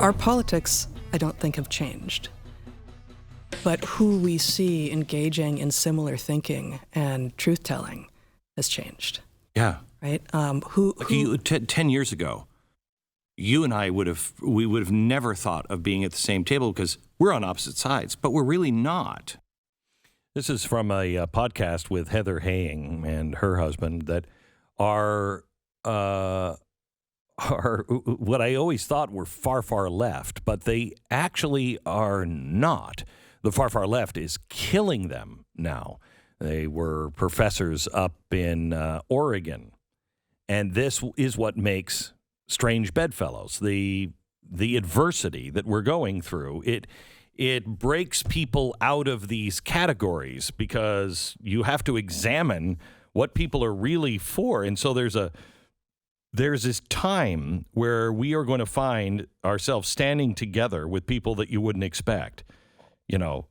Our politics, I don't think, have changed. But who we see engaging in similar thinking and truth-telling has changed. Yeah. Right? 10 years ago, you and I would have never thought of being at the same table because we're on opposite sides, but we're really not. This is from a podcast with Heather Haying and her husband that are what I always thought were far, far left, but they actually are not. The far, far left is killing them now. They were professors up in Oregon, and this is what makes strange bedfellows. The adversity that we're going through, it breaks people out of these categories because you have to examine what people are really for, and so there's this time where we are going to find ourselves standing together with people that you wouldn't expect. You know,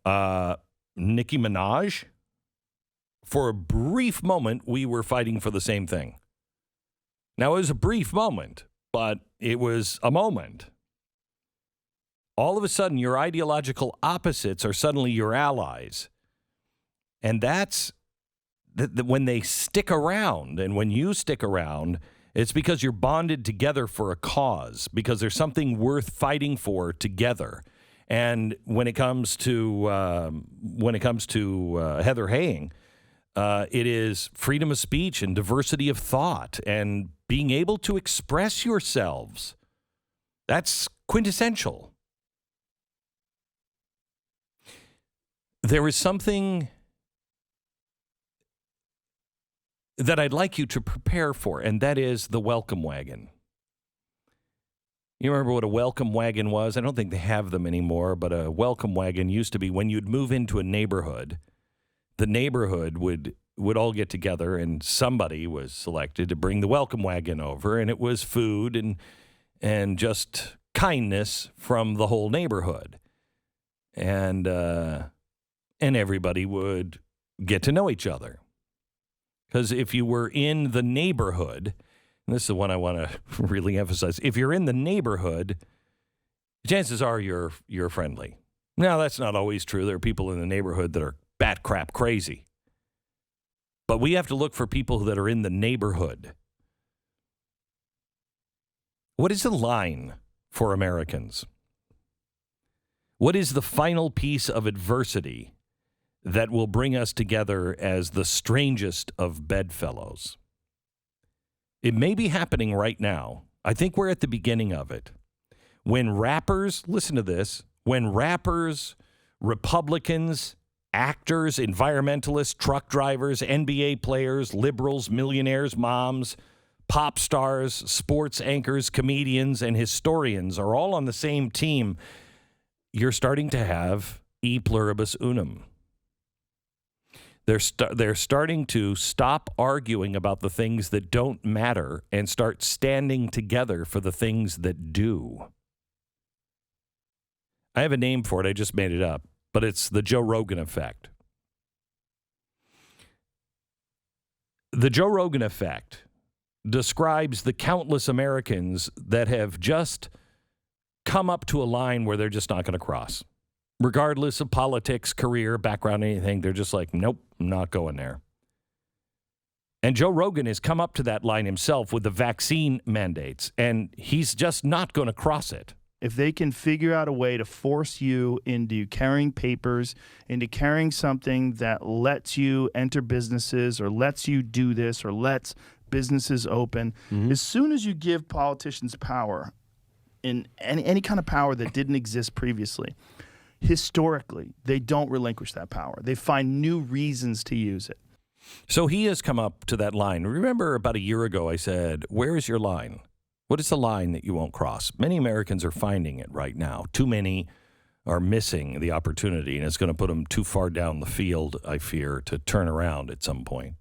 Nicki Minaj, for a brief moment, we were fighting for the same thing. Now, it was a brief moment, but it was a moment. All of a sudden, your ideological opposites are suddenly your allies. And that's when they stick around, and when you stick around, it's because you're bonded together for a cause, because there's something worth fighting for together. And when it comes to Heather Haying, it is freedom of speech and diversity of thought and being able to express yourselves. That's quintessential. There is something that I'd like you to prepare for, and that is the welcome wagon. You remember what a welcome wagon was? I don't think they have them anymore, but a welcome wagon used to be when you'd move into a neighborhood, the neighborhood would all get together, and somebody was selected to bring the welcome wagon over, and it was food and just kindness from the whole neighborhood. And everybody would get to know each other. Because if you were in the neighborhood, and this is the one I want to really emphasize, if you're in the neighborhood, chances are you're friendly. Now, that's not always true. There are people in the neighborhood that are bat crap crazy. But we have to look for people that are in the neighborhood. What is the line for Americans? What is the final piece of adversity that will bring us together as the strangest of bedfellows? It may be happening right now. I think we're at the beginning of it. When rappers, listen to this, when rappers, Republicans, actors, environmentalists, truck drivers, NBA players, liberals, millionaires, moms, pop stars, sports anchors, comedians, and historians are all on the same team, you're starting to have E Pluribus Unum. They're starting to stop arguing about the things that don't matter and start standing together for the things that do. I have a name for it. I just made it up, but it's the Joe Rogan Effect. The Joe Rogan Effect describes the countless Americans that have just come up to a line where they're just not going to cross. Regardless of politics, career, background, anything, they're just like, nope, I'm not going there. And Joe Rogan has come up to that line himself with the vaccine mandates, and he's just not going to cross it. If they can figure out a way to force you into carrying papers, into carrying something that lets you enter businesses or lets you do this or lets businesses open, as soon as you give politicians power, in any kind of power that didn't exist previously, historically, they don't relinquish that power. They find new reasons to use it. So he has come up to that line. Remember about a year ago I said, where is your line? What is the line that you won't cross? Many Americans are finding it right now. Too many are missing the opportunity, and it's going to put them too far down the field, I fear, to turn around at some point.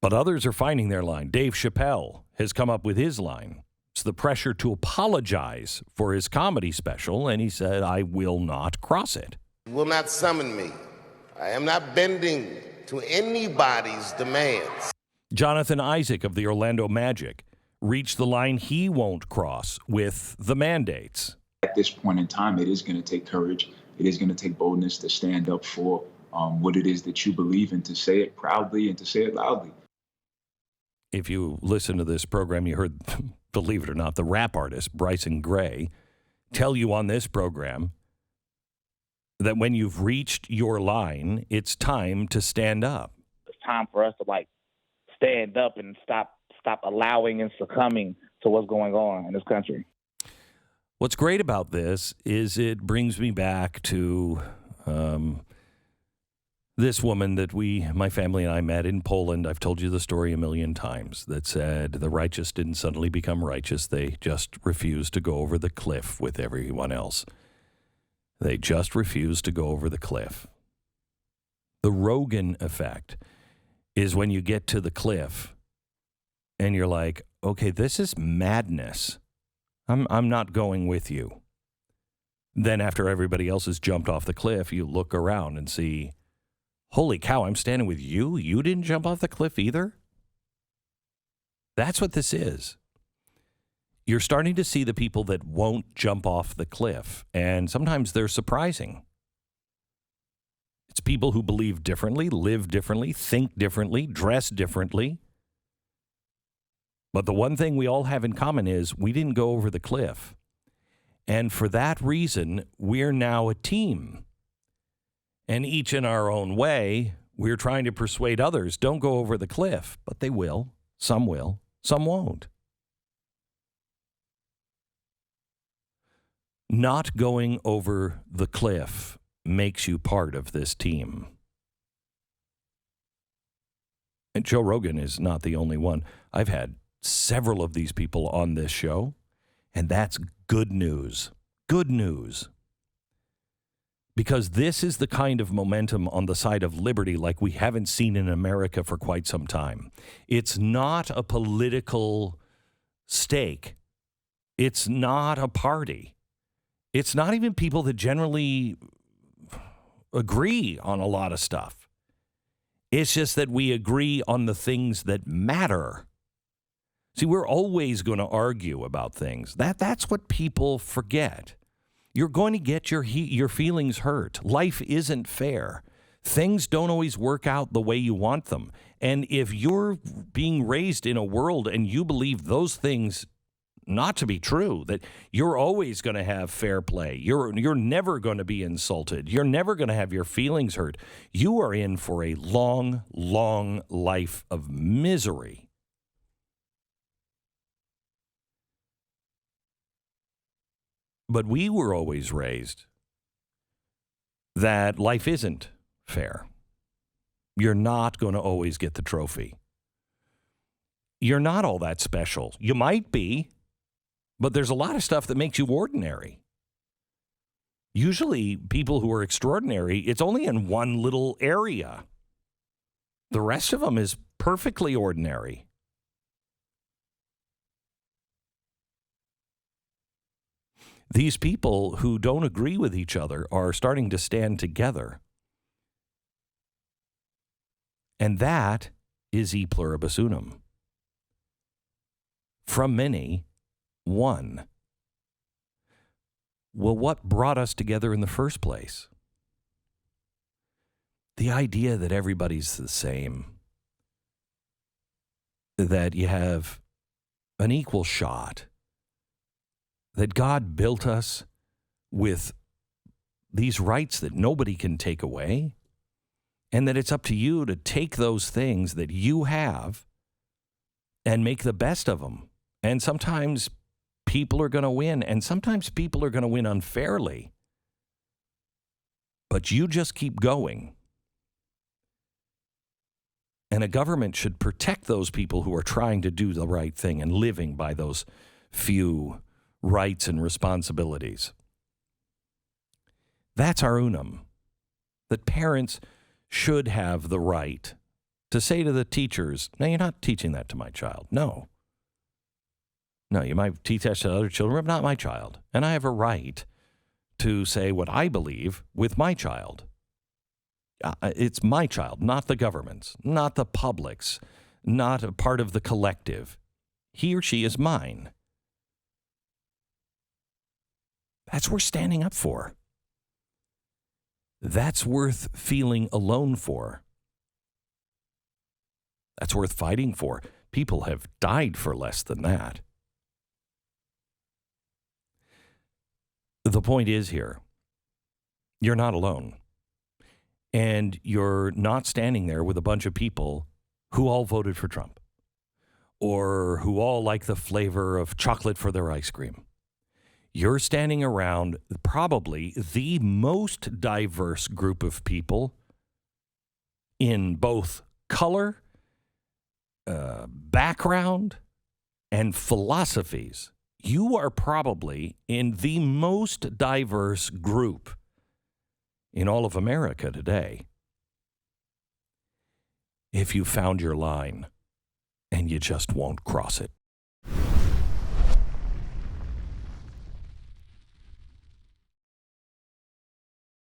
But others are finding their line. Dave Chappelle has come up with his line. It's the pressure to apologize for his comedy special, and he said, I will not cross it. You will not summon me. I am not bending to anybody's demands. Jonathan Isaac of the Orlando Magic reach the line he won't cross with the mandates. At this point in time, it is going to take courage. It is going to take boldness to stand up for what it is that you believe in, to say it proudly and to say it loudly. If you listen to this program, you heard, believe it or not, the rap artist Bryson Gray tell you on this program that when you've reached your line, it's time to stand up. It's time for us to stand up and stop allowing and succumbing to what's going on in this country. What's great about this is it brings me back to this woman that my family and I met in Poland. I've told you the story a million times, that said the righteous didn't suddenly become righteous. They just refused to go over the cliff with everyone else. They just refused to go over the cliff. The Rogan effect is when you get to the cliff and you're like, okay, this is madness. I'm not going with you. Then after everybody else has jumped off the cliff, you look around and see, holy cow, I'm standing with you? You didn't jump off the cliff either? That's what this is. You're starting to see the people that won't jump off the cliff, and sometimes they're surprising. It's people who believe differently, live differently, think differently, dress differently. But the one thing we all have in common is we didn't go over the cliff. And for that reason, we're now a team. And each in our own way, we're trying to persuade others, don't go over the cliff. But they will. Some won't. Not going over the cliff makes you part of this team. And Joe Rogan is not the only one. I've had several of these people on this show, and that's good news. Good news. Because this is the kind of momentum on the side of liberty like we haven't seen in America for quite some time. It's not a political stake. It's not a party. It's not even people that generally agree on a lot of stuff. It's just that we agree on the things that matter. See, we're always going to argue about things. That's what people forget. You're going to get your feelings hurt. Life isn't fair. Things don't always work out the way you want them. And if you're being raised in a world and you believe those things not to be true, that you're always going to have fair play, you're never going to be insulted, you're never going to have your feelings hurt, you are in for a long, long life of misery. But we were always raised that life isn't fair. You're not going to always get the trophy. You're not all that special. You might be, but there's a lot of stuff that makes you ordinary. Usually people who are extraordinary, it's only in one little area. The rest of them is perfectly ordinary. These people who don't agree with each other are starting to stand together. And that is E Pluribus Unum. From many, one. Well, what brought us together in the first place? The idea that everybody's the same. That you have an equal shot. That God built us with these rights that nobody can take away, and that it's up to you to take those things that you have and make the best of them. And sometimes people are going to win, and sometimes people are going to win unfairly. But you just keep going. And a government should protect those people who are trying to do the right thing and living by those few rights and responsibilities. That's our unum. That parents should have the right to say to the teachers, no, you're not teaching that to my child. No, you might teach that to other children, but not my child. And I have a right to say what I believe with my child. It's my child, not the government's, not the public's, not a part of the collective. he or she is mine. That's worth standing up for. That's worth feeling alone for. That's worth fighting for. People have died for less than that. The point is here, you're not alone. And you're not standing there with a bunch of people who all voted for Trump or who all like the flavor of chocolate for their ice cream. You're standing around probably the most diverse group of people in both color, background, and philosophies. You are probably in the most diverse group in all of America today. If you found your line and you just won't cross it.